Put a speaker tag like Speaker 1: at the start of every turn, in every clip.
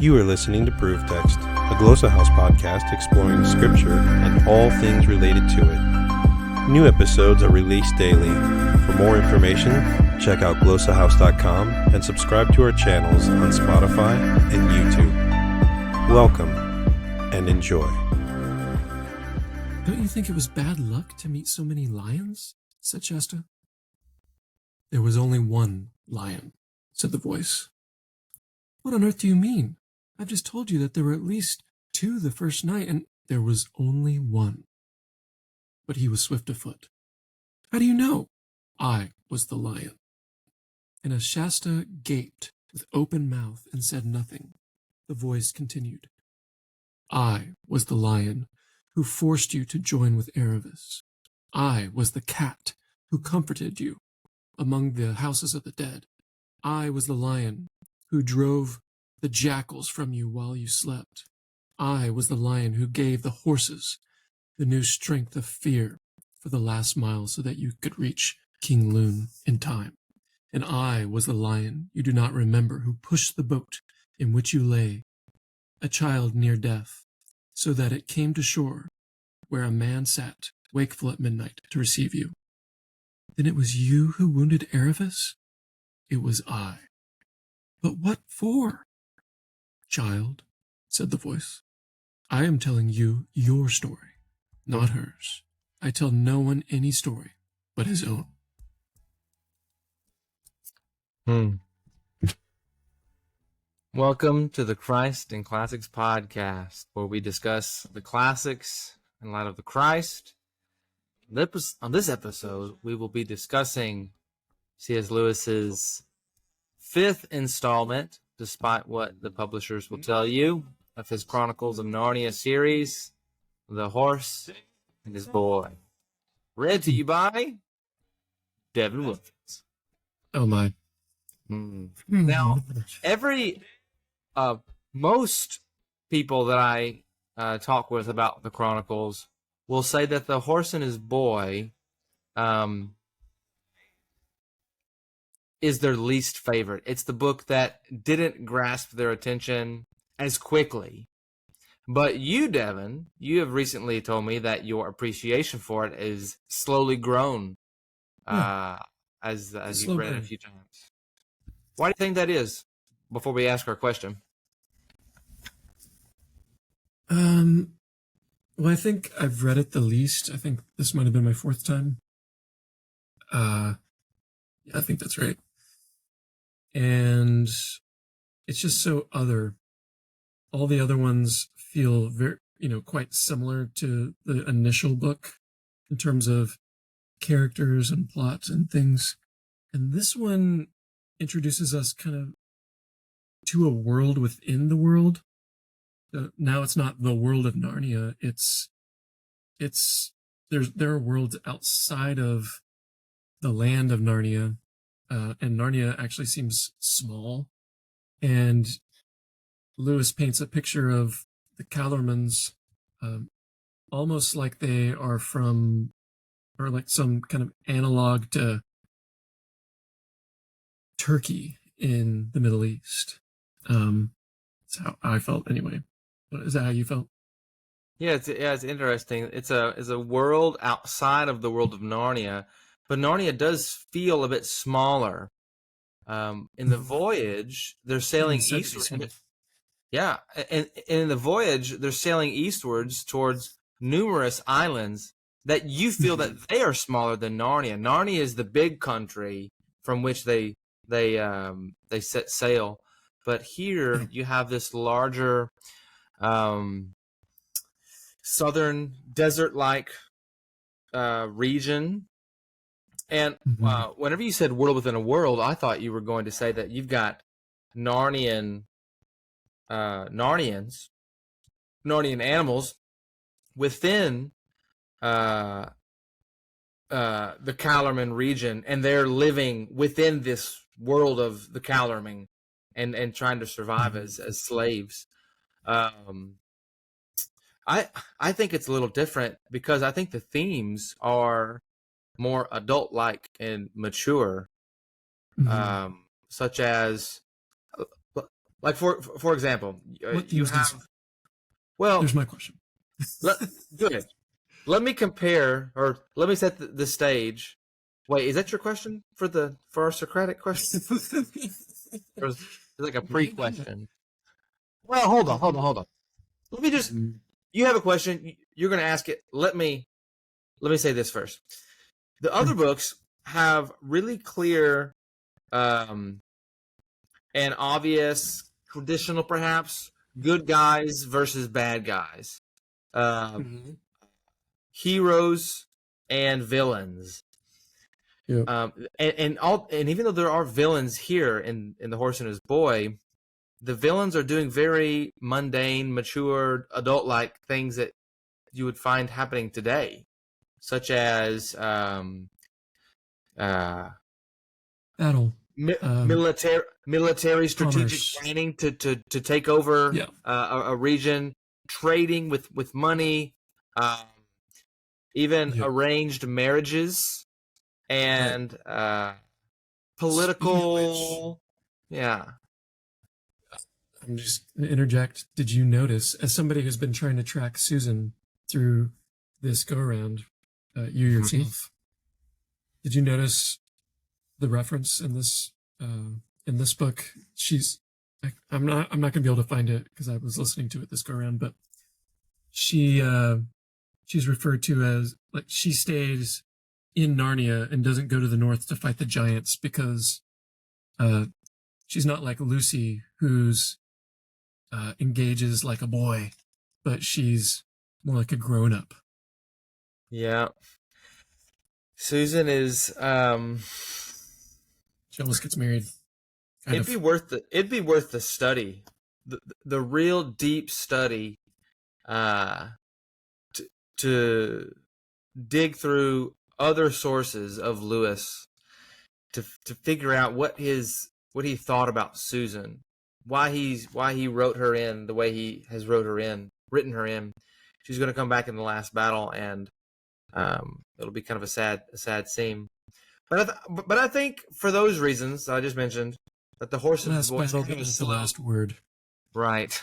Speaker 1: You are listening to Proof Text, a Glossa House podcast exploring Scripture and all things related to it. New episodes are released daily. For more information, check out glossahouse.com and subscribe to our channels on Spotify and YouTube. Welcome and enjoy.
Speaker 2: Don't you think it was bad luck to meet so many lions? Said Shasta. There was only one lion, said the voice. What on earth do you mean? I've just told you that there were at least two the first night, and there was only one. But he was swift of foot. How do you know? I was the lion. And as Shasta gaped with open mouth and said nothing, the voice continued. I was the lion who forced you to join with Aravis. I was the cat who comforted you among the houses of the dead. I was the lion who drove the jackals from you while you slept. I was the lion who gave the horses the new strength of fear for the last mile so that you could reach King Loon in time. And I was the lion you do not remember who pushed the boat in which you lay, a child near death, so that it came to shore where a man sat, wakeful at midnight, to receive you. Then it was you who wounded Aravis? It was I. But what for? Child, said the voice, I am telling you your story, not hers. I tell no one any story but his own.
Speaker 3: Welcome to the Christ and Classics podcast, where we discuss the classics in light of the Christ. On this episode, we will be discussing C.S. Lewis's fifth installment, despite what the publishers will tell you, of his Chronicles of Narnia series, The Horse and His Boy. Read to you by Devin Wilkins.
Speaker 2: Oh my.
Speaker 3: Now, most people that I talk with about the Chronicles will say that The Horse and His Boy is their least favorite. It's the book that didn't grasp their attention as quickly. But you, Devin, you have recently told me that your appreciation for it is slowly grown as you've read it a few times. Why do you think that is, before we ask our question?
Speaker 2: Well, I think I've read it the least. I think this might have been my fourth time. Yeah, I think that's right. And it's just so other. All the other ones feel very, quite similar to the initial book in terms of characters and plots and things. And this one introduces us kind of to a world within the world. Now it's not the world of Narnia. There are worlds outside of the land of Narnia, and Narnia actually seems small. And Lewis paints a picture of the Calormans, almost like they are from, or like some kind of analog to Turkey in the Middle East. That's how I felt anyway. Is that how you felt?
Speaker 3: Yeah, it's interesting. It's a world outside of the world of Narnia, but Narnia does feel a bit smaller. In the voyage, they're sailing eastward. Yeah, and in the voyage, they're sailing eastwards towards numerous islands that you feel that they are smaller than Narnia. Narnia is the big country from which they set sail, but here you have this larger southern desert-like region. And whenever you said world within a world, I thought you were going to say that you've got Narnian animals within the Calorman region, and they're living within this world of the Calorman and trying to survive as slaves. I think it's a little different because I think the themes are more adult-like and mature, such as Like for example,
Speaker 2: What
Speaker 3: you
Speaker 2: themes do you
Speaker 3: have.
Speaker 2: see?
Speaker 3: Well,
Speaker 2: There's my question.
Speaker 3: good. Let me compare, or let me set the stage. Wait, is that your question for our Socratic question? Or is it like a pre-question? Well, hold on. Let me just. You have a question. You're going to ask it. Let me say this first. The other books have really clear, and obvious, traditional perhaps, good guys versus bad guys, heroes and villains.
Speaker 2: Yeah.
Speaker 3: And even though there are villains here in The Horse and His Boy, the villains are doing very mundane, mature, adult-like things that you would find happening today, such as
Speaker 2: Battle.
Speaker 3: military strategic
Speaker 2: Commerce.
Speaker 3: planning to take over
Speaker 2: Yeah.
Speaker 3: a region, trading with money, even arranged marriages, and political. Yeah.
Speaker 2: I'm just going to interject. Did you notice, as somebody who's been trying to track Susan through this go-around, you yourself, did you notice the reference in this book? I'm not going to be able to find it because I was listening to it this go-around, but she's referred to as, like, she stays in Narnia and doesn't go to the north to fight the giants because she's not like Lucy, who's engages like a boy, but she's more like a grown-up.
Speaker 3: Yeah. Susan is
Speaker 2: She almost gets married.
Speaker 3: It'd be worth the study, the real deep study, to dig through other sources of Lewis to figure out what he thought about Susan, why he wrote her in the way he has written her in. She's going to come back in the last battle, and it'll be kind of a sad scene. But I think for those reasons that I just mentioned, that The Horse and His Boy
Speaker 2: is the last word.
Speaker 3: Right.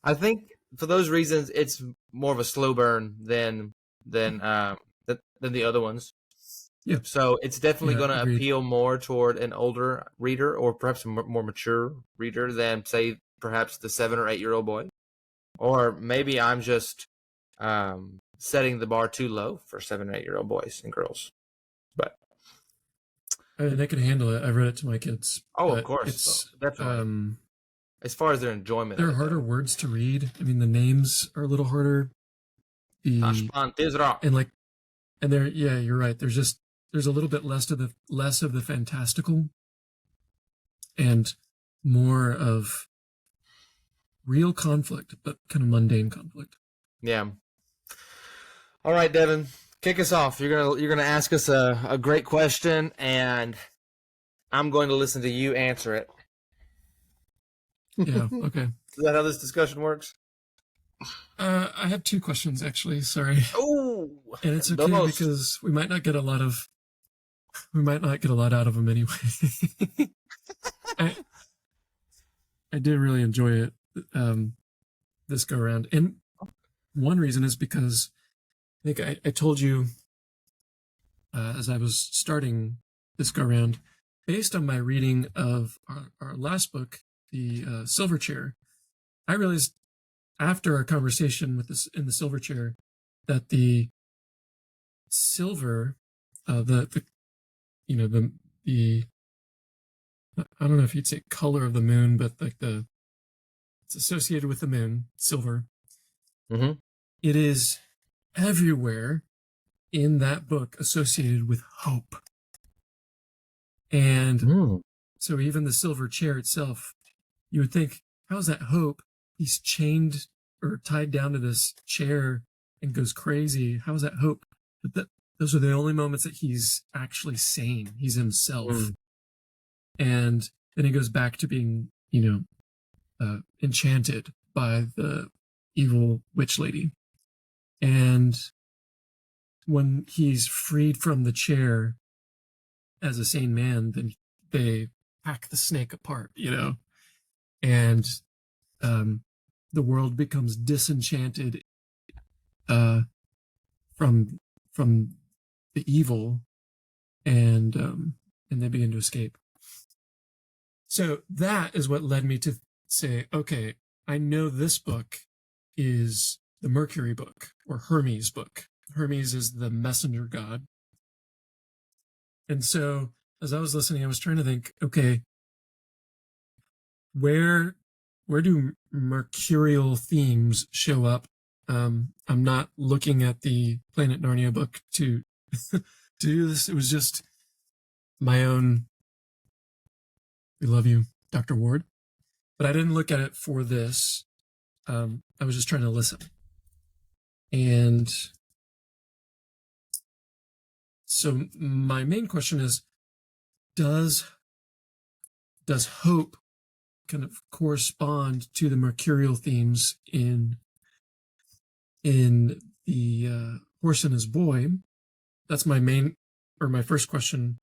Speaker 3: I think for those reasons, it's more of a slow burn than the other ones.
Speaker 2: Yeah.
Speaker 3: So it's definitely going to
Speaker 2: agreed.
Speaker 3: appeal more toward an older reader, or perhaps a more mature reader than, say, perhaps the 7 or 8 year old boy. Or maybe I'm just setting the bar too low for 7 or 8 year old boys and girls. But
Speaker 2: they can handle it. I've read it to my kids.
Speaker 3: Oh, of course.
Speaker 2: It's
Speaker 3: definitely. As far as their enjoyment,
Speaker 2: there are harder words to read. I mean, the names are a little harder. And there, yeah, you're right. There's a little bit less of the fantastical, and more of real conflict, but kind of mundane conflict.
Speaker 3: Yeah. All right, Devin, kick us off. You're gonna ask us a great question, and I'm going to listen to you answer it.
Speaker 2: Yeah. Okay.
Speaker 3: Is that how this discussion works?
Speaker 2: I have 2 questions actually. Sorry.
Speaker 3: Oh,
Speaker 2: and it's okay because we might not get a lot out of them anyway. I did really enjoy it this go around, and one reason is because I think I told you as I was starting this go around, based on my reading of our last book, the Silverchair, I realized after our conversation with this in the Silverchair that the silver, the I don't know if you'd say color of the moon, but like it's associated with the moon, silver.
Speaker 3: Mm-hmm.
Speaker 2: It is everywhere in that book associated with hope. And so even the silver chair itself, you would think, how's that hope? He's chained or tied down to this chair and goes crazy. How is that hope? But those are the only moments that he's actually sane. He's himself. And then he goes back to being, enchanted by the evil witch lady. And when he's freed from the chair as a sane man, then they hack the snake apart, and the world becomes disenchanted from the evil, and they begin to escape. So that is what led me to say, okay, I know this book is the Mercury book, or Hermes book. Hermes is the messenger god. And so as I was listening, I was trying to think, okay, where do mercurial themes show up? I'm not looking at the Planet Narnia book to to do this. It was just my own. We love you, Dr. Ward. But I didn't look at it for this. I was just trying to listen. And so my main question is, does hope kind of correspond to the mercurial themes in the Horse and His Boy? That's my first question.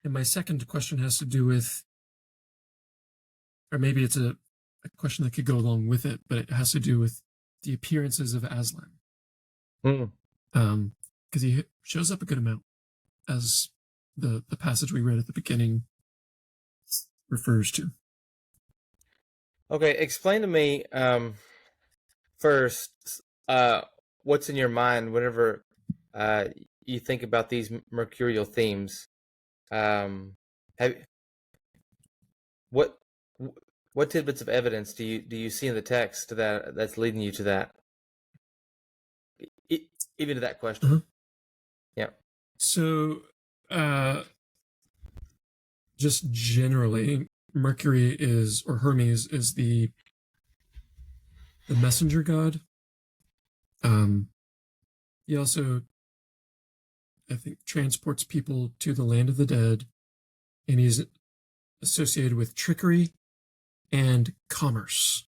Speaker 2: And my second question has to do with, or maybe it's a question that could go along with it, but it has to do with the appearances of Aslan. Because he shows up a good amount, as the passage we read at the beginning refers to.
Speaker 3: Okay, explain to me first what's in your mind whenever you think about these mercurial themes. What tidbits of evidence do you see in the text that's leading you to that? Even to that question.
Speaker 2: Uh-huh.
Speaker 3: Yeah.
Speaker 2: So, just generally, Mercury or Hermes is the messenger god. He also, I think, transports people to the land of the dead, and he's associated with trickery and commerce.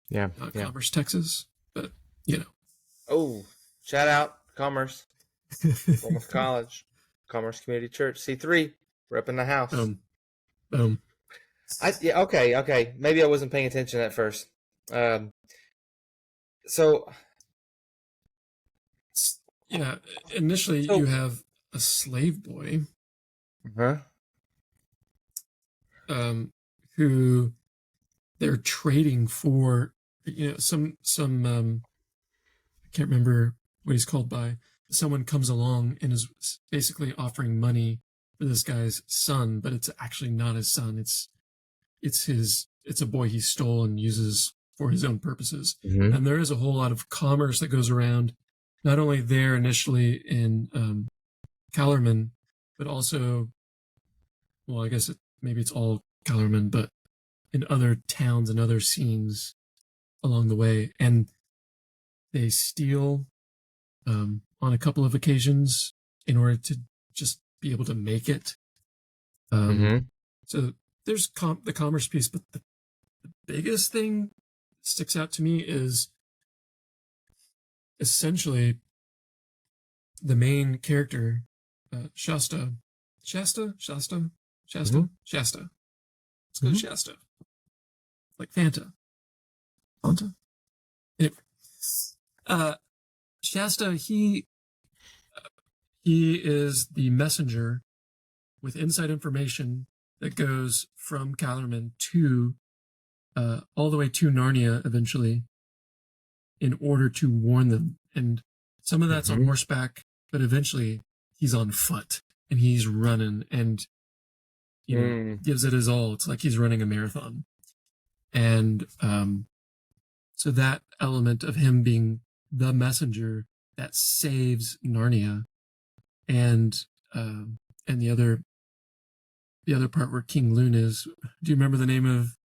Speaker 3: Yeah.
Speaker 2: Commerce, Texas, but
Speaker 3: Oh, shout out Commerce, Bournemouth College, Commerce Community Church, C3. We're up in the house.
Speaker 2: Boom.
Speaker 3: Okay. Maybe I wasn't paying attention at first.
Speaker 2: Initially you have a slave boy, who they're trading for, some I can't remember what he's called by. Someone comes along and is basically offering money for this guy's son, but it's actually not his son. It's a boy he stole and uses for his own purposes.
Speaker 3: Mm-hmm.
Speaker 2: And there is a whole lot of commerce that goes around, not only there initially in Calormen, but also, well, I guess maybe it's all Calormen, but in other towns and other scenes along the way. And they steal on a couple of occasions in order to just be able to make it. So there's the commerce piece, but the biggest thing that sticks out to me is essentially the main character, Shasta.
Speaker 3: Mm-hmm.
Speaker 2: Shasta. Let's go to Shasta. Like Fanta. Anyway. Shasta, he is the messenger with inside information that goes from Calormen to all the way to Narnia eventually, in order to warn them. And some of that's on horseback, but eventually he's on foot and he's running and gives it his all. It's like he's running a marathon. And so that element of him being the messenger that saves Narnia, and the other part where King Loon is. Do you remember the name of?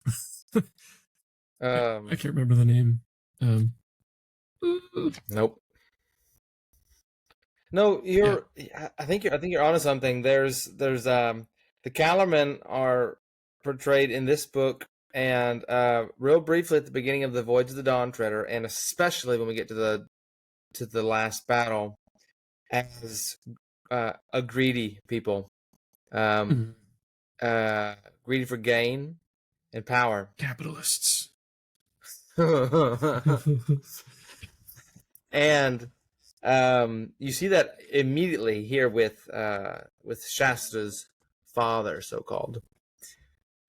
Speaker 2: I can't remember the name.
Speaker 3: Nope. No, I think you're onto something. There's the Calormen are portrayed in this book, and real briefly at the beginning of the Voyage of the Dawn Treader, and especially when we get to the last battle, as a greedy people, greedy for gain, and power.
Speaker 2: Capitalists.
Speaker 3: And you see that immediately here with Shasta's father, so called,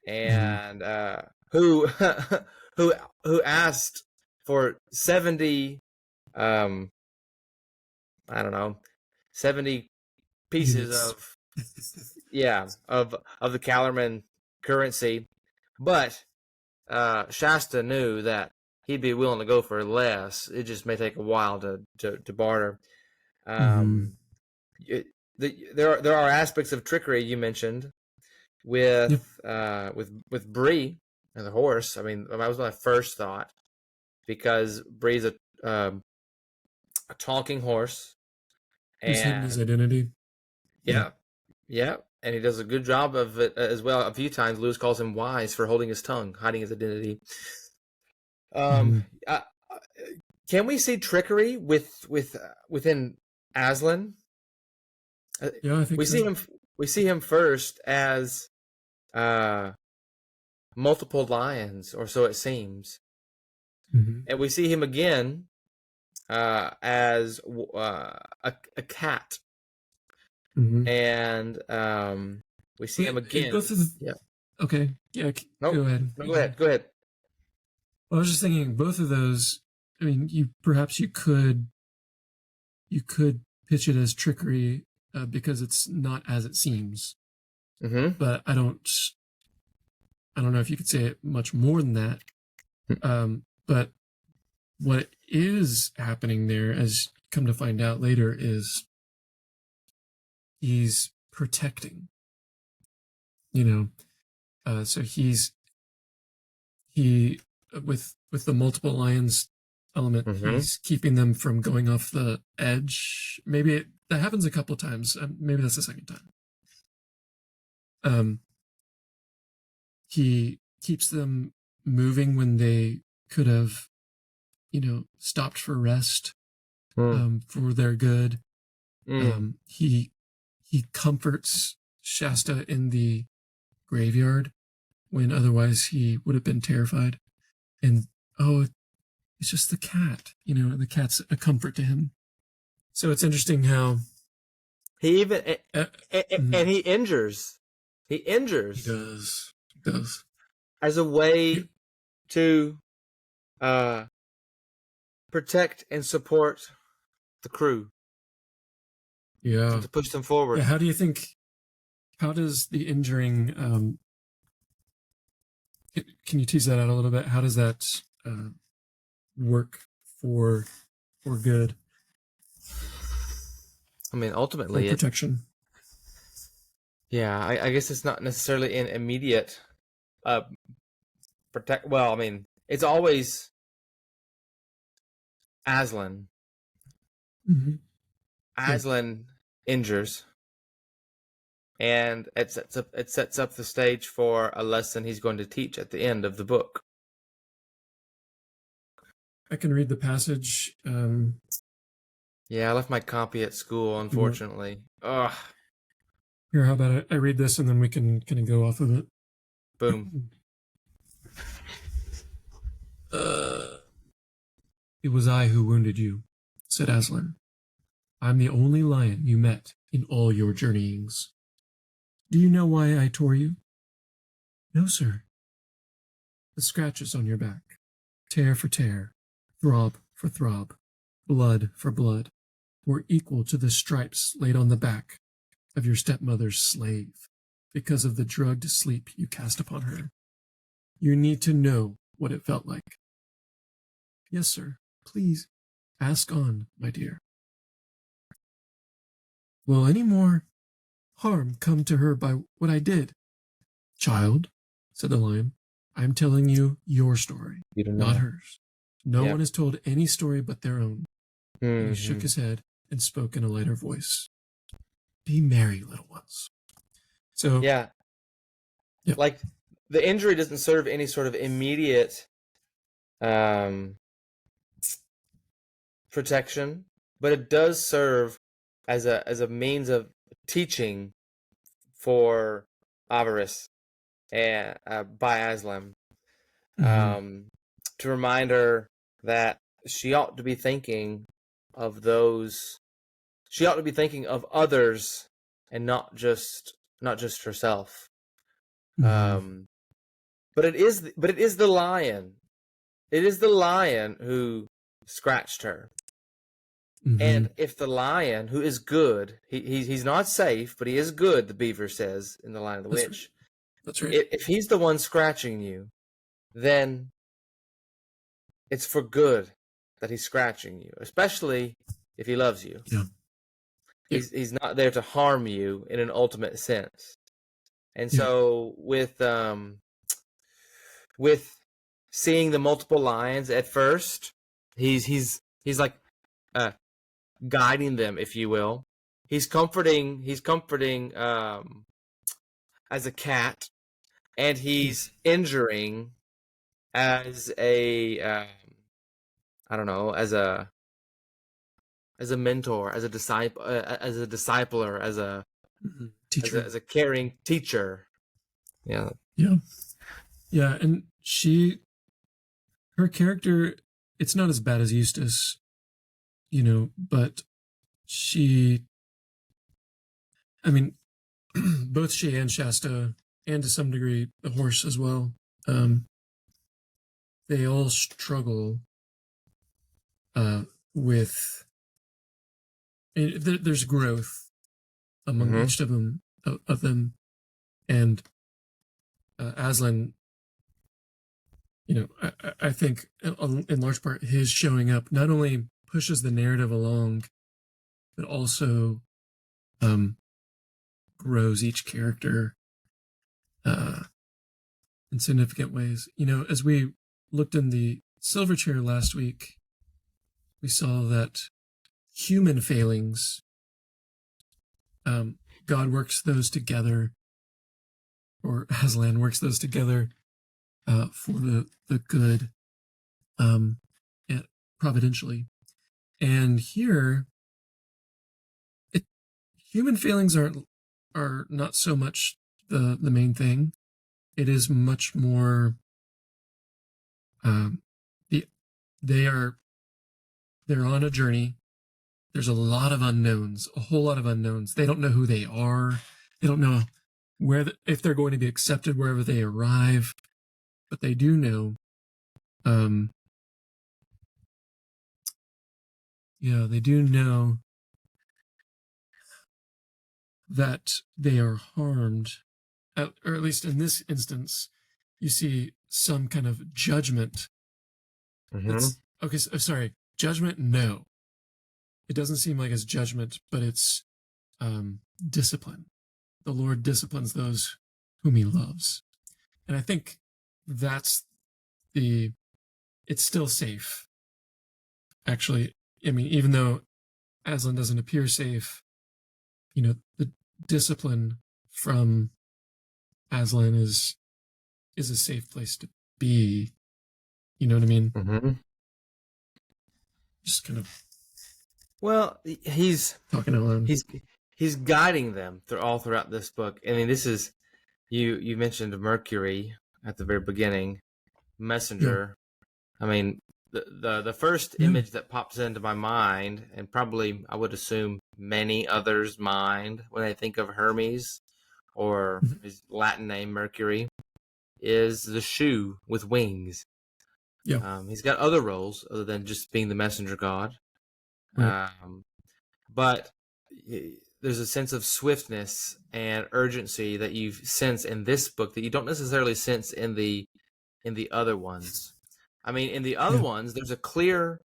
Speaker 3: and who who asked for 70 I don't know, 70 pieces of of the Calorman currency, but Shasta knew that he'd be willing to go for less. It just may take a while to barter. There are aspects of trickery you mentioned with Bree and the horse. I mean, that was my first thought, because Bree's a talking horse,
Speaker 2: He's hidden
Speaker 3: and
Speaker 2: his identity.
Speaker 3: yeah, and he does a good job of it as well. A few times, Lewis calls him wise for holding his tongue, hiding his identity. Can we see trickery within Aslan?
Speaker 2: Yeah, I think
Speaker 3: we
Speaker 2: so.
Speaker 3: see him. We see him first as multiple lions, or so it seems, and we see him again as a cat, and we see him again.
Speaker 2: Both of Okay. Yeah.
Speaker 3: Nope.
Speaker 2: Go ahead.
Speaker 3: No, go ahead. Go ahead.
Speaker 2: Well, I was just thinking, both of those. I mean, you could pitch it as trickery because it's not as it seems. But I don't know if you could say it much more than that. But what is happening there, as come to find out later, is he's protecting. So he with the multiple lions element, he's keeping them from going off the edge. Maybe that happens a couple times. Maybe that's the second time. He keeps them moving when they could have, stopped for rest, for their good. He comforts Shasta in the graveyard when otherwise he would have been terrified. And it's just the cat. The cat's a comfort to him. So it's interesting how
Speaker 3: he even and he injures. He injures.
Speaker 2: He does.
Speaker 3: As a way to protect and support the crew.
Speaker 2: Yeah.
Speaker 3: To push them forward.
Speaker 2: Yeah, how does the injuring can you tease that out a little bit? How does that work for good? I mean,
Speaker 3: ultimately,
Speaker 2: protection.
Speaker 3: I guess it's not necessarily an immediate protect. Well, I mean, it's always Aslan. Aslan injures, and it sets up the stage for a lesson he's going to teach at the end of the book.
Speaker 2: I can read the passage.
Speaker 3: Yeah, I left my copy at school, unfortunately. Ugh.
Speaker 2: Here, how about I read this and then we can go off of it.
Speaker 3: Boom.
Speaker 2: It was I who wounded you, said Aslan. I'm the only lion you met in all your journeyings. Do you know why I tore you? No, sir. The scratches on your back, tear for tear, throb for throb, blood for blood, were equal to the stripes laid on the back of your stepmother's slave because of the drugged sleep you cast upon her. You need to know what it felt like. Yes, sir. Please, ask on, my dear. Will any more harm come to her by what I did? Child, said the lion, I'm telling you your story, not hers. No one has told any story but their own. And he shook his head and spoke in a lighter voice. Be merry, little ones. So
Speaker 3: like the injury doesn't serve any sort of immediate protection, but it does serve as a means of teaching for Avaris by Aslan,
Speaker 2: Mm-hmm.
Speaker 3: to remind her that she ought to be thinking of those. She ought to be thinking of others and not just herself.
Speaker 2: Mm-hmm.
Speaker 3: But it is the lion. It is the lion who scratched her.
Speaker 2: Mm-hmm.
Speaker 3: And if the lion, who is good, he's not safe, but he is good, the beaver says in the Lion of the
Speaker 2: That's right.
Speaker 3: Witch.
Speaker 2: That's right.
Speaker 3: If he's the one scratching you, then it's for good that he's scratching you, especially if he loves you.
Speaker 2: Yeah. Yeah.
Speaker 3: He's not there to harm you in an ultimate sense. And
Speaker 2: Yeah.
Speaker 3: so with seeing the multiple lions at first, he's like guiding them, if you will. He's comforting as a cat, and he's injuring as a I don't know, as a mentor, as a discipler,
Speaker 2: Mm-hmm. Teacher.
Speaker 3: as a caring teacher. Yeah.
Speaker 2: Yeah. Yeah. And her character, it's not as bad as Eustace, but I mean, both she and Shasta, and to some degree the horse as well, they all struggle with. There's growth among
Speaker 3: Mm-hmm.
Speaker 2: each of them, and Aslan. I think in large part his showing up not only pushes the narrative along, but also grows each character in significant ways. As we looked in the silver chair last week, we saw that human failings, God works those together, or Aslan works those together for the good, providentially. And here, human failings are not so much the main thing. It is much more. They're on a journey. There's a lot of unknowns, a whole lot of unknowns. They don't know who they are. They don't know if they're going to be accepted wherever they arrive, but they do know. They do know that they are harmed, or at least in this instance, you see some kind of judgment.
Speaker 3: Mm-hmm.
Speaker 2: Sorry, judgment. No, it doesn't seem like it's judgment, but it's discipline. The Lord disciplines those whom He loves, and I think that's it's still safe. Actually, I mean, even though Aslan doesn't appear safe, the discipline from Aslan is a safe place to be. You know what I mean?
Speaker 3: Mm-hmm.
Speaker 2: Just kind of.
Speaker 3: Well, he's
Speaker 2: talking out loud.
Speaker 3: He's guiding them throughout this book. I mean, this is you mentioned Mercury at the very beginning, messenger. Yeah. I mean, the first image that pops into my mind, and probably I would assume many others' mind when they think of Hermes or his Latin name Mercury, is the shoe with wings.
Speaker 2: Yeah.
Speaker 3: He's got other roles other than just being the messenger god.
Speaker 2: Right.
Speaker 3: But there's a sense of swiftness and urgency that you sense in this book that you don't necessarily sense in the other ones. I mean, in the other ones, there's a clear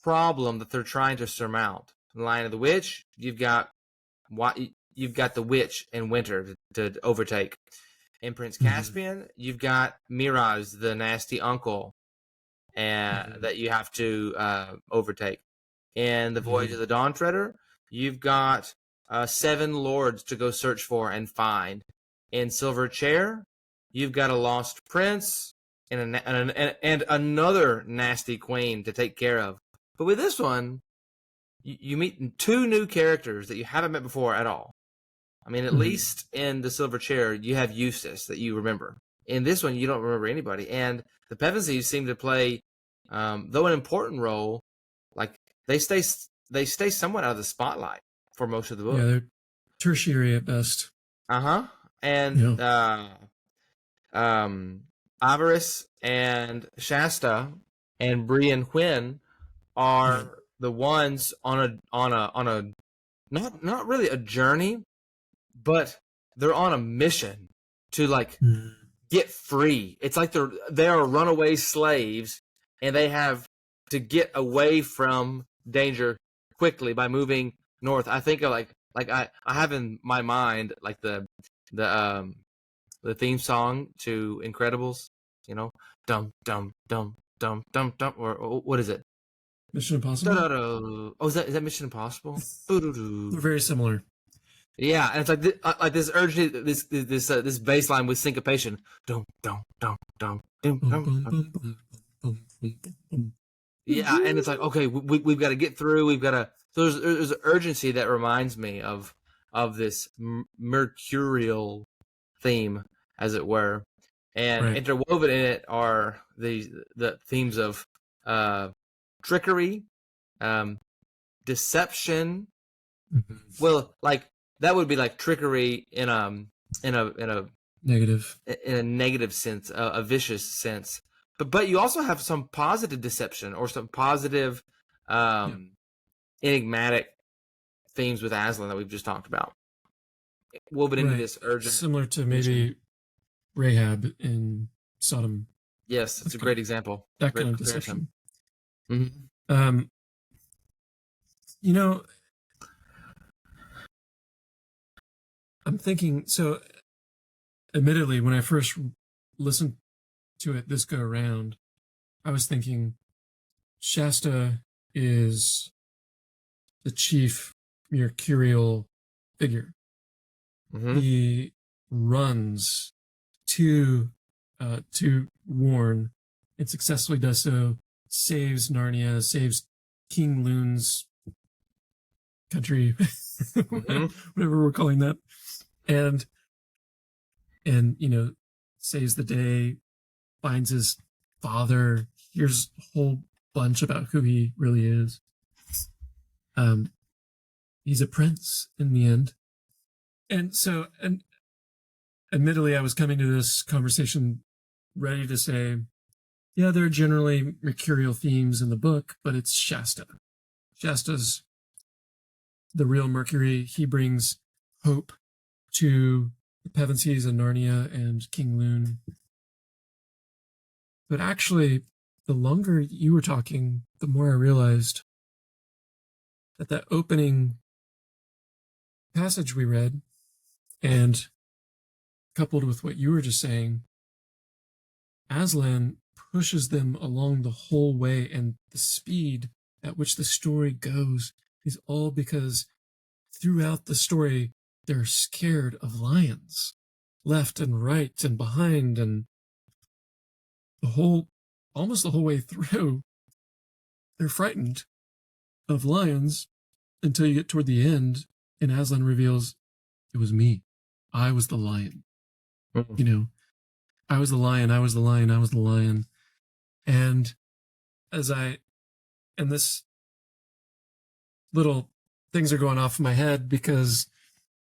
Speaker 3: problem that they're trying to surmount. In the Lion of the Witch, you've got the witch in winter to overtake. In Prince Caspian, you've got Mirage, the nasty uncle, that you have to overtake. In the Voyage of the Dawn Treader, you've got 7 lords to go search for and find. In Silver Chair, you've got a lost prince and another nasty queen to take care of. But with this one, you meet 2 new characters that you haven't met before at all. I mean, at least in the Silver Chair, you have Eustace that you remember. In this one, you don't remember anybody. And the Pevensies seem to play, though an important role, like they stay somewhat out of the spotlight for most of the book.
Speaker 2: Yeah, they're tertiary at best.
Speaker 3: And Avaris and Shasta and Bree and Hwyn are the ones on a not really a journey, but they're on a mission to get free. It's like they are runaway slaves, and they have to get away from danger quickly by moving north. I think of like I have in my mind like the theme song to Incredibles, dum dum dum dum dum dum, or what is it?
Speaker 2: Mission Impossible.
Speaker 3: Oh, is that Mission Impossible?
Speaker 2: They're very similar.
Speaker 3: Yeah, and it's like this urgency, this bass line with syncopation. Dum dum dum dum dum dum. Yeah, and it's like, okay, we've got to get through. We've got to. So there's an urgency that reminds me of this mercurial theme, as it were, and interwoven in it are the themes of trickery, deception. Well, like that would be like trickery in a negative sense, a vicious sense. But you also have some positive deception or some positive enigmatic themes with Aslan that we've just talked about, woven into this urgent,
Speaker 2: similar to maybe Rahab in Sodom.
Speaker 3: Yes, it's a great example.
Speaker 2: That
Speaker 3: great
Speaker 2: kind of deception.
Speaker 3: Mm-hmm.
Speaker 2: I'm thinking, so admittedly, when I first listened to it this go around, I was thinking Shasta is the chief mercurial figure. He runs to warn and successfully does so, saves Narnia, saves King Loon's country, whatever we're calling that, and saves the day, finds his father, hears a whole bunch about who he really is. He's a prince in the end. And so, and admittedly, I was coming to this conversation ready to say, yeah, there are generally mercurial themes in the book, but it's Shasta. Shasta's the real Mercury. He brings hope to the Pevensies and Narnia and King Loon. But actually, the longer you were talking, the more I realized that opening passage we read, and coupled with what you were just saying, Aslan pushes them along the whole way, and the speed at which the story goes is all because throughout the story they're scared of lions, left and right and behind, and almost the whole way through they're frightened of lions until you get toward the end and Aslan reveals, it was me. I was the lion. I was the lion, I was the lion, I was the lion. And this little things are going off in my head, because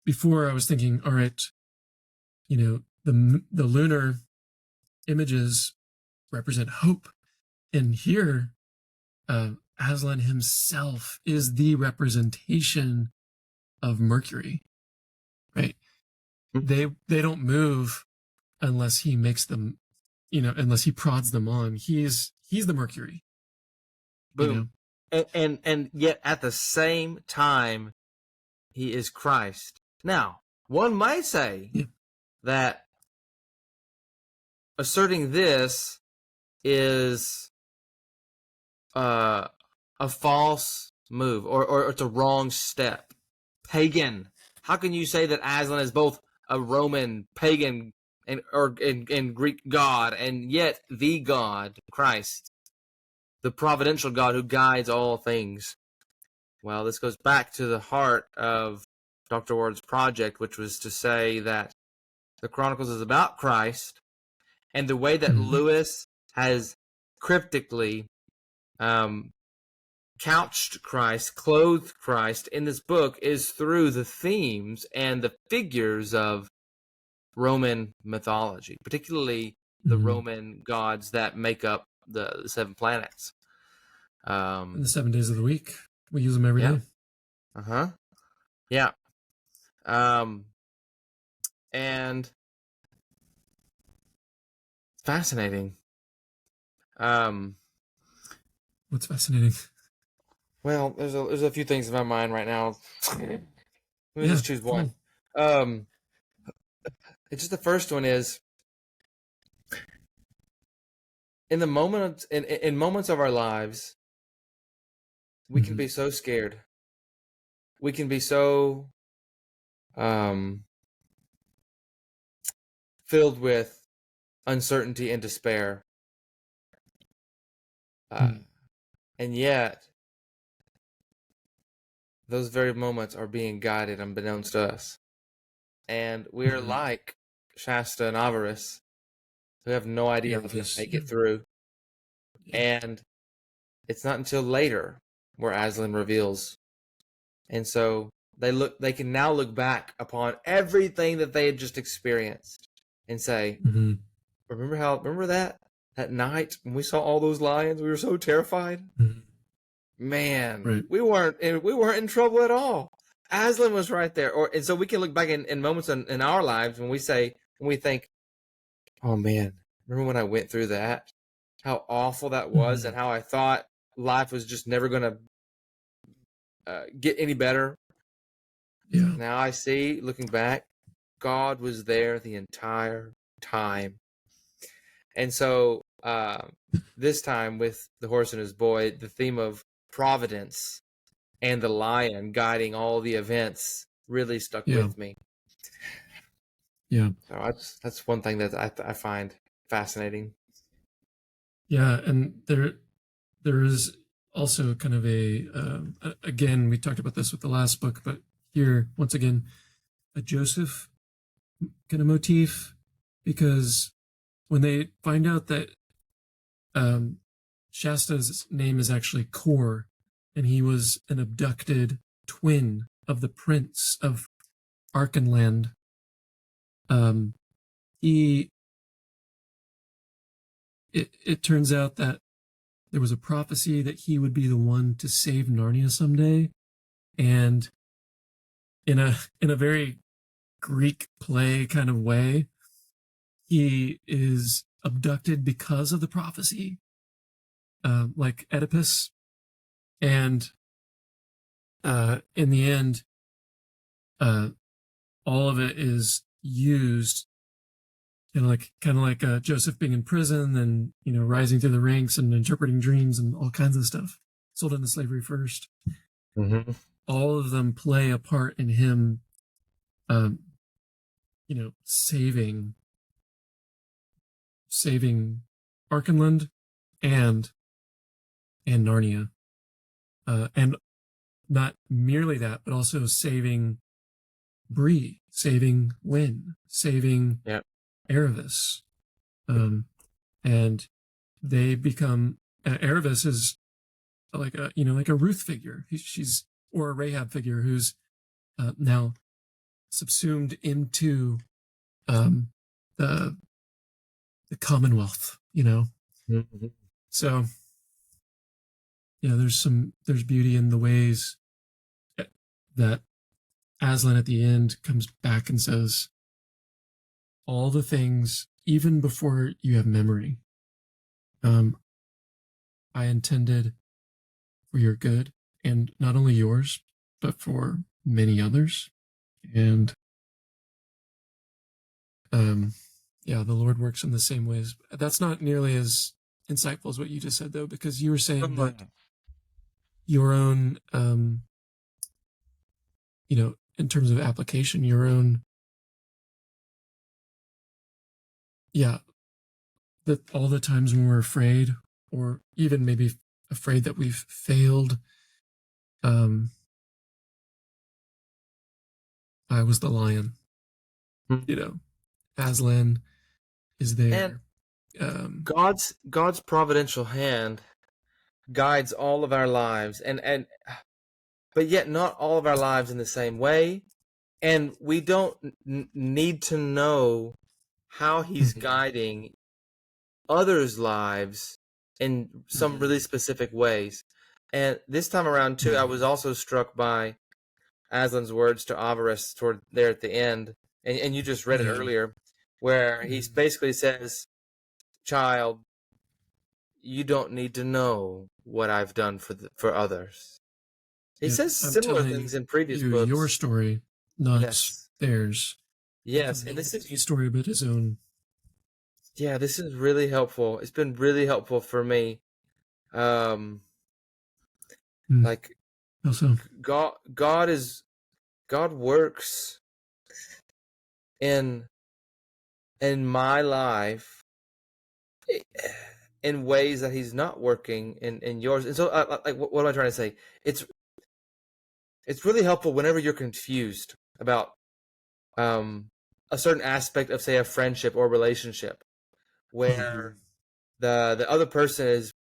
Speaker 2: before I was thinking, all right, the lunar images represent hope. And here, Aslan himself is the representation of Mercury, right? They don't move unless he makes them, unless he prods them on. He's the Mercury.
Speaker 3: Boom. And yet at the same time, he is Christ. Now, one might say that asserting this is a false move, or it's a wrong step. Pagan. How can you say that Aslan is both a Roman pagan and Greek god, and yet the God, Christ, the providential God who guides all things? Well, this goes back to the heart of Dr. Ward's project, which was to say that the Chronicles is about Christ, and the way that Lewis has cryptically couched Christ, clothed Christ in this book is through the themes and the figures of Roman mythology, particularly the Roman gods that make up the 7 planets.
Speaker 2: And the 7 days of the week. We use them every day.
Speaker 3: Yeah. And fascinating.
Speaker 2: What's fascinating?
Speaker 3: Well, there's a few things in my mind right now. Let me just choose one. It's just the first one is in the moment in moments of our lives, we can be so scared. We can be so filled with uncertainty and despair. And yet, those very moments are being guided unbeknownst to us. And we're like Shasta and Avaris, who have no idea how to make it through. And it's not until later where Aslan reveals. And so they can now look back upon everything that they had just experienced and say, remember that night when we saw all those lions? We were so terrified. Man, we weren't in trouble at all. Aslan was right there. And so we can look back in moments in our lives when we think, oh man, remember when I went through that? How awful that was, and how I thought life was just never going to get any better.
Speaker 2: Yeah.
Speaker 3: Now I see, looking back, God was there the entire time. And so this time with The Horse and His Boy, the theme of providence and the lion guiding all the events really stuck with me.
Speaker 2: Yeah.
Speaker 3: So that's one thing that I find fascinating.
Speaker 2: Yeah, and there is also kind of again, we talked about this with the last book, but here, once again, a Joseph kind of motif, because when they find out that Shasta's name is actually Kor, and he was an abducted twin of the prince of Archenland, it turns out that there was a prophecy that he would be the one to save Narnia someday, and in a very Greek play kind of way, he is abducted because of the prophecy, like Oedipus, and in the end, all of it is used, kind of like Joseph being in prison and rising through the ranks and interpreting dreams and all kinds of stuff. Sold into slavery first. All of them play a part in him, saving Archenland and Narnia, and not merely that, but also saving Bree, saving Wynn, saving Aravis, and they become Aravis is like a Ruth figure. She's or a Rahab figure who's now subsumed into the Commonwealth. So there's beauty in the ways that Aslan at the end comes back and says, all the things, even before you have memory, I intended for your good, and not only yours, but for many others. And the Lord works in the same ways. That's not nearly as insightful as what you just said, though, because you were saying that your own, in terms of application, your own, that all the times when we're afraid, or even maybe afraid that we've failed, I was the lion. You know, Aslan is there.
Speaker 3: And God's providential hand guides all of our lives, and but yet not all of our lives in the same way, and we don't need to know how He's guiding others' lives in some really specific ways. And this time around too, I was also struck by Aslan's words to Avaris toward there at the end, and you just read it earlier, where he basically says, "Child, you don't need to know what I've done for others." He says similar things in previous books.
Speaker 2: Your story, not theirs.
Speaker 3: Yes, and this is
Speaker 2: his story, but his own.
Speaker 3: Yeah, this is really helpful. It's been really helpful for me. Like,
Speaker 2: also,
Speaker 3: God works in my life in ways that He's not working in yours. And so, like, what am I trying to say? It's really helpful whenever you're confused about a certain aspect of, say, a friendship or relationship, where the other person is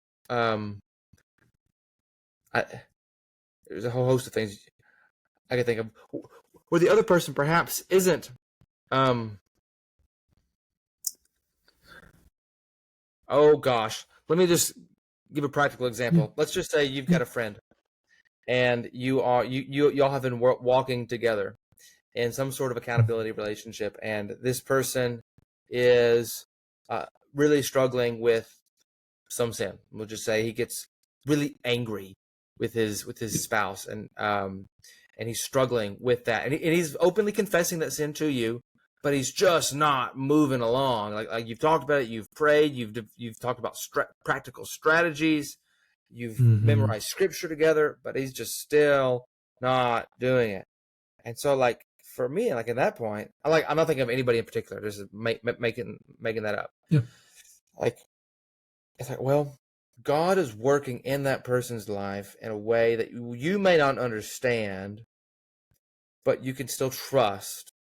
Speaker 3: there's a whole host of things I can think of where the other person perhaps isn't oh gosh, let me just give a practical example. Let's just say you've got a friend and you all have been walking together in some sort of accountability relationship, and this person is really struggling with some sin. We'll just say he gets really angry with his spouse, and he's struggling with that, and he's openly confessing that sin to you, but he's just not moving along. Like you've talked about it, you've prayed, you've talked about practical strategies, you've memorized scripture together, but he's just still not doing it. And so, like, for me, like, at that point, I'm not thinking of anybody in particular, just making that up.
Speaker 2: Yeah.
Speaker 3: Like, it's like, well, God is working in that person's life in a way that you may not understand, but you can still trust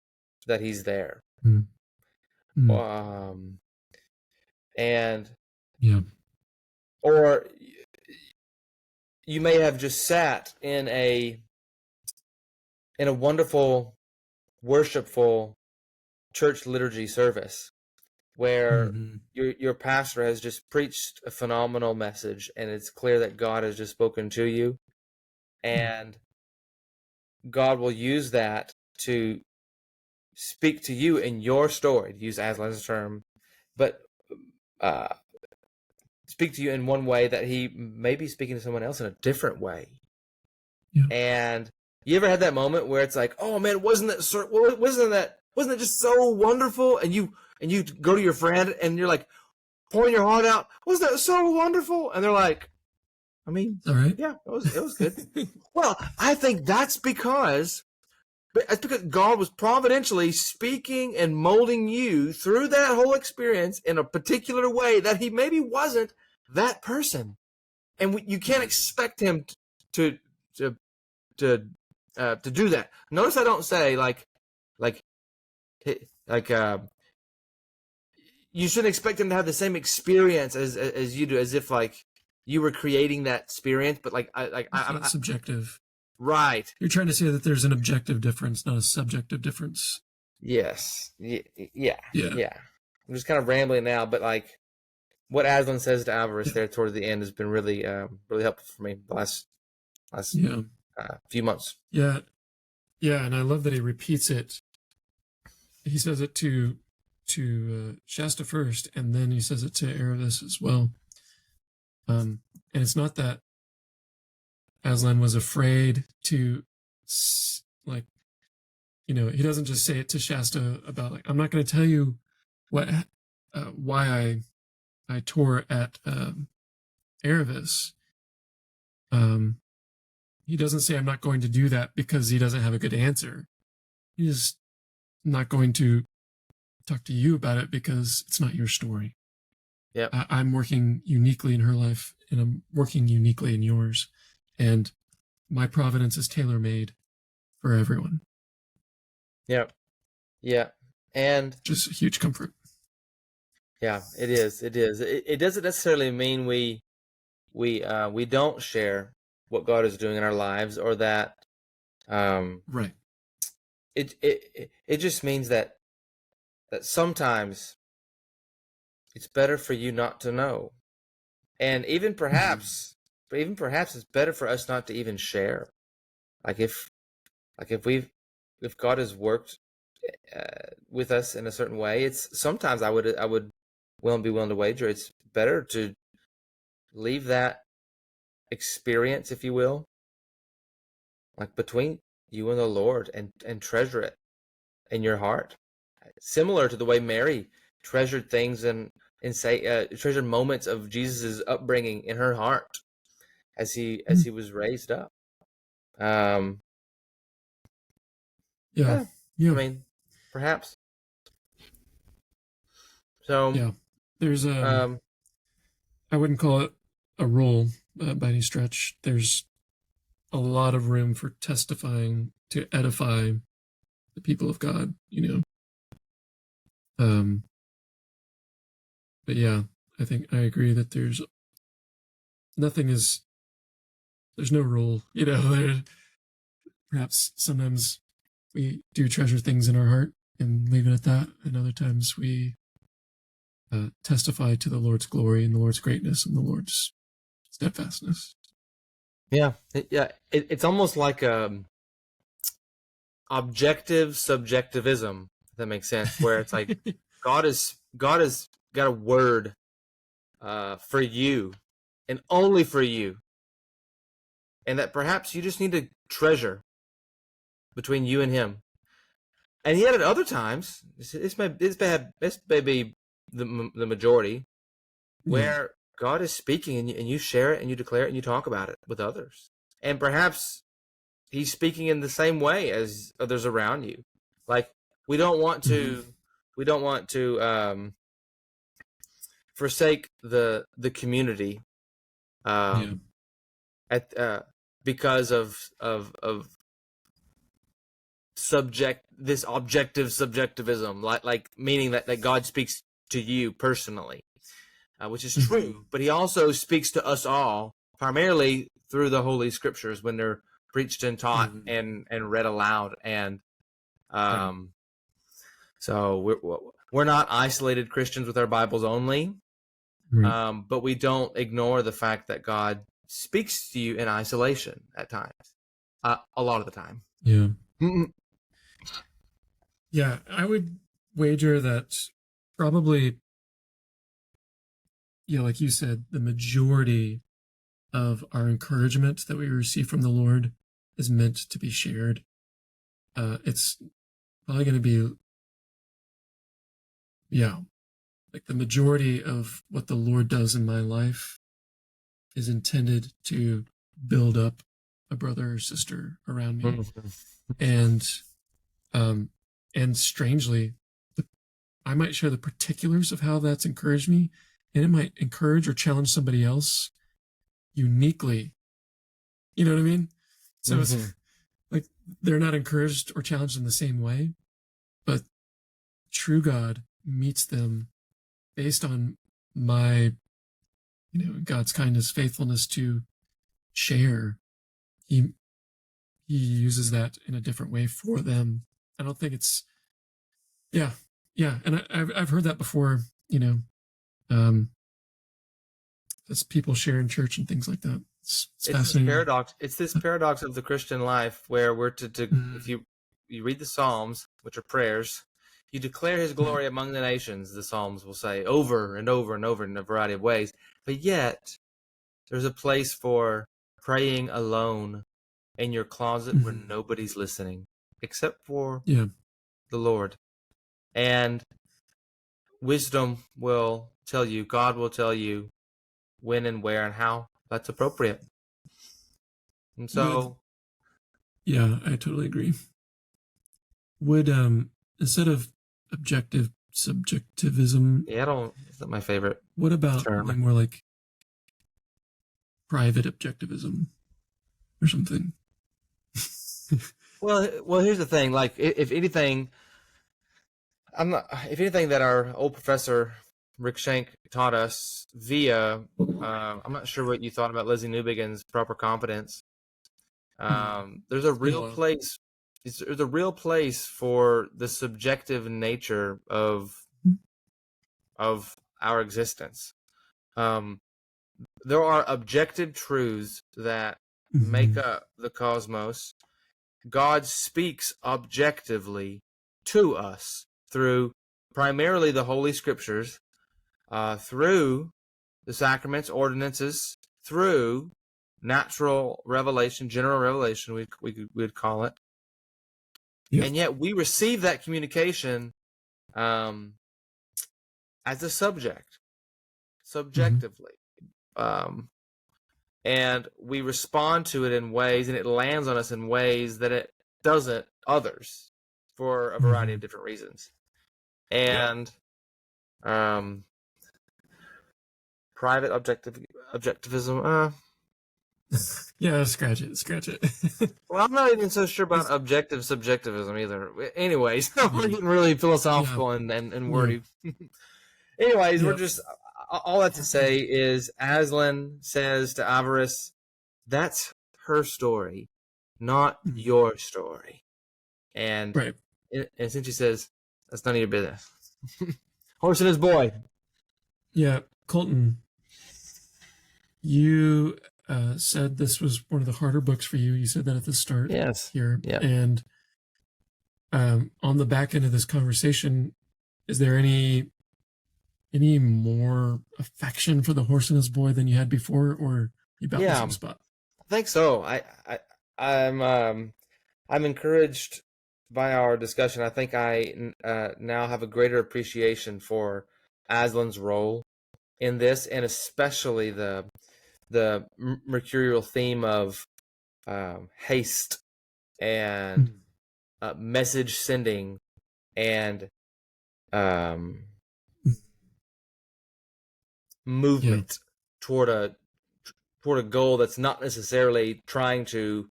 Speaker 3: that He's there. And or you may have just sat in a wonderful, worshipful church liturgy service where your pastor has just preached a phenomenal message, and it's clear that God has just spoken to you, and God will use that to speak to you in your story, to use Aslan's term, but speak to you in one way that He may be speaking to someone else in a different way. And you ever had that moment where it's like, oh man, wasn't it just so wonderful? And you go to your friend and you're like pouring your heart out. Wasn't that so wonderful? And they're like, I mean,
Speaker 2: all right.
Speaker 3: Yeah, it was good. Well, I think that's because God was providentially speaking and molding you through that whole experience in a particular way that He maybe wasn't that person, and you can't expect Him to do that. Notice I don't say like you shouldn't expect Him to have the same experience as you do, as if like you were creating that experience, but I'm
Speaker 2: subjective.
Speaker 3: Right.
Speaker 2: You're trying to say that there's an objective difference, not a subjective difference.
Speaker 3: Yes. Yeah. I'm just kind of rambling now, but like what Aslan says to Avaris there towards the end has been really, really helpful for me the last few months.
Speaker 2: Yeah. Yeah. And I love that he repeats it. He says it to Shasta first, and then he says it to Avaris as well. And it's not that Aslan was afraid to, like, he doesn't just say it to Shasta about, like, I'm not going to tell you why I tore at Avaris. He doesn't say I'm not going to do that because he doesn't have a good answer. He's not going to talk to you about it because it's not your story.
Speaker 3: Yeah,
Speaker 2: I'm working uniquely in her life, and I'm working uniquely in yours. And my providence is tailor-made for everyone.
Speaker 3: Yeah. Yeah. And
Speaker 2: Just a huge comfort.
Speaker 3: yeah, it is. It is. It doesn't necessarily mean we don't share what God is doing in our lives, or that
Speaker 2: Right.
Speaker 3: it just means that sometimes it's better for you not to know. And even perhaps it's better for us not to even share. Like if if God has worked with us in a certain way, it's sometimes I would be willing to wager it's better to leave that experience, if you will, like between you and the Lord, and treasure it in your heart, similar to the way Mary treasured things and say treasured moments of Jesus's upbringing in her heart as he was raised up. Um,
Speaker 2: Yeah. Yeah.
Speaker 3: I mean, perhaps. So,
Speaker 2: Yeah. There's
Speaker 3: um,
Speaker 2: I wouldn't call it a rule by any stretch. There's a lot of room for testifying to edify the people of God, But yeah, I think I agree that there's no rule, perhaps sometimes we do treasure things in our heart and leave it at that, and other times we testify to the Lord's glory and the Lord's greatness and the Lord's steadfastness.
Speaker 3: yeah, it's almost like objective subjectivism, if that makes sense, where it's like God has got a word for you and only for you, and that perhaps you just need to treasure between you and him. And yet at other times, this may be the majority, where God is speaking and you share it and you declare it and you talk about it with others. And perhaps he's speaking in the same way as others around you. Like we don't want to forsake the community at because of this objective subjectivism, like meaning that God speaks to you personally, which is true, but he also speaks to us all primarily through the Holy Scriptures when they're preached and taught and read aloud. And so we're not isolated Christians with our Bibles only, but we don't ignore the fact that God speaks to you in isolation at times, a lot of the time.
Speaker 2: Yeah. Yeah, I would wager that probably, like you said, the majority of our encouragement that we receive from the Lord is meant to be shared. It's probably going to be, like the majority of what the Lord does in my life is intended to build up a brother or sister around me. And strangely, I might share the particulars of how that's encouraged me, and it might encourage or challenge somebody else uniquely. You know what I mean? So it's like they're not encouraged or challenged in the same way, but true God meets them based on my, God's kindness, faithfulness to share. He uses that in a different way for them. I don't think it's, and I've heard that before, as people share in church and things like that. It's fascinating.
Speaker 3: This paradox. It's this paradox of the Christian life where we're to if you read the Psalms, which are prayers, you declare his glory among the nations, the Psalms will say over and over and over in a variety of ways. But yet, there's a place for praying alone in your closet where nobody's listening except for the Lord. And wisdom will tell you, God will tell you when and where and how that's appropriate. And so...
Speaker 2: Yeah, I totally agree. Would, instead of objective subjectivism...
Speaker 3: Yeah, it's not my favorite.
Speaker 2: What about something more like private objectivism or something?
Speaker 3: Well, here's the thing. Like, if anything, I'm not. If anything, that our old professor Rick Shank taught us via. I'm not sure what you thought about Lizzie Newbigin's proper competence. There's a real place. There's a real place for the subjective nature of our existence. There are objective truths that make up the cosmos. God speaks objectively to us through primarily the Holy Scriptures, through the sacraments, ordinances, through natural revelation, general revelation, we would call it. Yep. And yet we receive that communication as a subject, subjectively. And we respond to it in ways, and it lands on us in ways that it doesn't others for a variety of different reasons. And private objectivism,
Speaker 2: yeah, scratch it.
Speaker 3: Well, I'm not even so sure about objective subjectivism either. Anyways, we're getting really philosophical and wordy. Anyways, we're just, all that to say is Aslan says to Avaris, that's her story, not your story. And since she says, that's none of your business. Horse and his boy.
Speaker 2: Yeah, Colton, you said this was one of the harder books for you. You said that at the start.
Speaker 3: Yes.
Speaker 2: Here.
Speaker 3: Yep.
Speaker 2: And on the back end of this conversation, is there any more affection for the horse and his boy than you had before, or you about the same spot?
Speaker 3: I think so. I'm encouraged by our discussion. I think I now have a greater appreciation for Aslan's role in this, and especially the mercurial theme of haste and message sending and movement toward a goal that's not necessarily trying to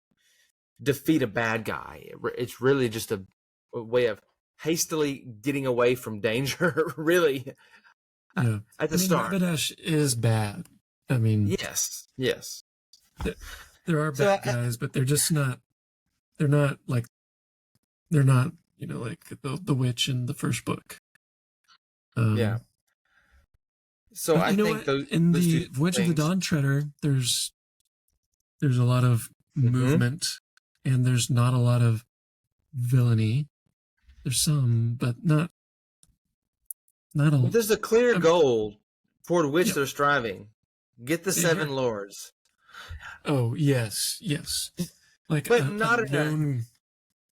Speaker 3: defeat a bad guy. It's really just a way of hastily getting away from danger. Really, at the start.
Speaker 2: Rapidash is bad. I mean,
Speaker 3: yes.
Speaker 2: There are bad guys, but they're just not. They're not like like the witch in the first book.
Speaker 3: So I think
Speaker 2: in the Voyage of the Dawn Treader, there's a lot of movement, and there's not a lot of villainy. There's some, but not a lot.
Speaker 3: There's a clear goal toward which they're striving. Get the 7 lords.
Speaker 2: Oh yes, like,
Speaker 3: but not known.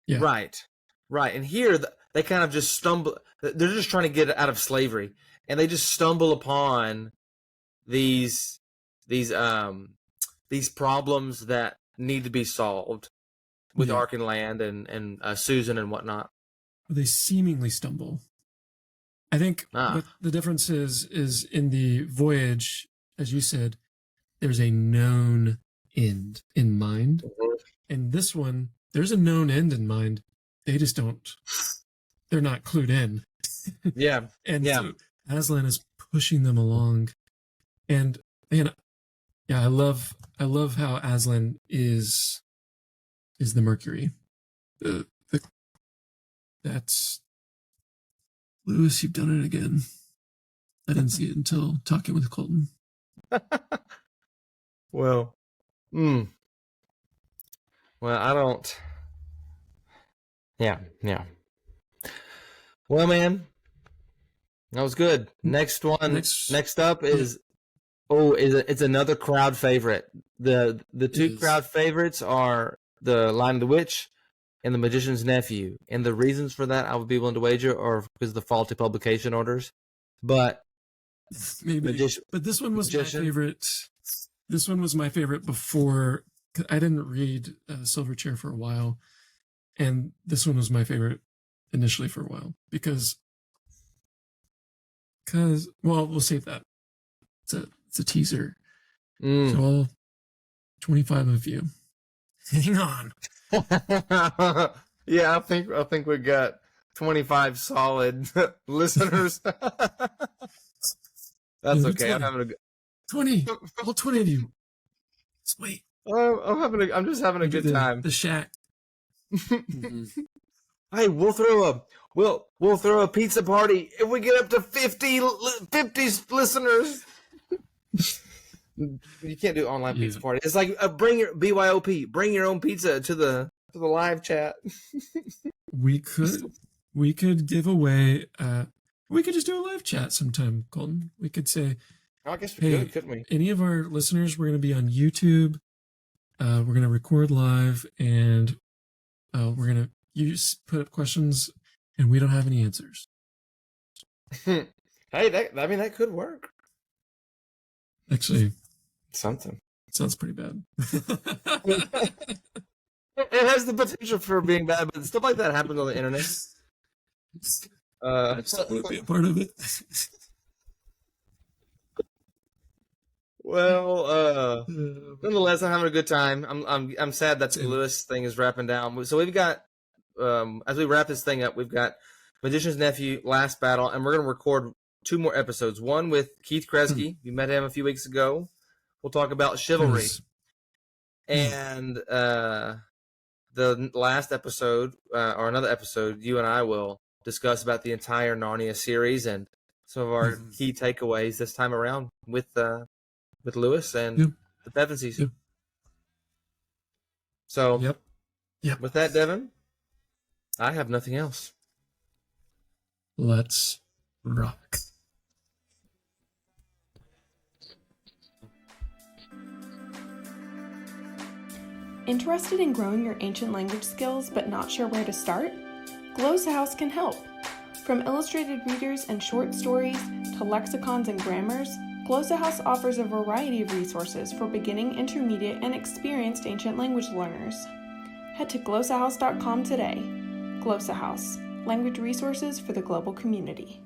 Speaker 3: Right. And here they kind of just stumble. They're just trying to get out of slavery, and they just stumble upon these problems that need to be solved with Arkenland and Susan and whatnot.
Speaker 2: They seemingly stumble. I think what the difference is in the voyage, as you said, there's a known end in mind. In this one, there's a known end in mind. They just they're not clued in.
Speaker 3: Yeah.
Speaker 2: So Aslan is pushing them along. And man, I love how Aslan is the Mercury. That's Lewis, you've done it again. I didn't see it until talking with Colton.
Speaker 3: Well, I don't. Yeah. Well, man, that was good. Next up is it's another crowd favorite. The two crowd favorites are the Lion of the Witch and the Magician's Nephew, and the reasons for that I would be willing to wager are because of the faulty publication orders. But
Speaker 2: maybe, but this one was my favorite. This one was my favorite before. I didn't read Silverchair for a while, and this one was my favorite initially for a while because we'll save that. It's a teaser. So all 25 of you, hang on.
Speaker 3: Yeah, I think we got 25 solid listeners. That's
Speaker 2: Yeah,
Speaker 3: okay.
Speaker 2: 20. 20. All 20 of you. Sweet.
Speaker 3: I'm just having a good time.
Speaker 2: The shack. Mm-hmm.
Speaker 3: Hey, we'll throw a pizza party if we get up to 50 listeners. You can't do online pizza party. It's like bring your own pizza to the live chat.
Speaker 2: We could give away. We could just do a live chat sometime, Colton. We could say,
Speaker 3: I guess we could, couldn't we?
Speaker 2: Any of our listeners, we're going to be on YouTube. We're going to record live, and we're going to put up questions, and we don't have any answers.
Speaker 3: Hey, that could work.
Speaker 2: Actually,
Speaker 3: something
Speaker 2: sounds pretty bad.
Speaker 3: It has the potential for being bad, but stuff like that happens on the internet.
Speaker 2: I just want to be a part of it.
Speaker 3: Well, nonetheless, I'm having a good time. I'm sad that the Lewis thing is wrapping down. So we've got, as we wrap this thing up, we've got Magician's Nephew, Last Battle, and we're going to record 2 more episodes. One with Keith Kresge. You met him a few weeks ago. We'll talk about chivalry. And the last episode, or another episode, you and I will discuss about the entire Narnia series and some of our key takeaways this time around with Lewis and the Pevensies.
Speaker 2: Yep.
Speaker 3: So,
Speaker 2: yep.
Speaker 3: With that, Devin, I have nothing else.
Speaker 2: Let's rock.
Speaker 4: Interested in growing your ancient language skills but not sure where to start? Glossa House can help. From illustrated readers and short stories to lexicons and grammars, Glossa House offers a variety of resources for beginning, intermediate, and experienced ancient language learners. Head to glossahouse.com today. Glossa House, language resources for the global community.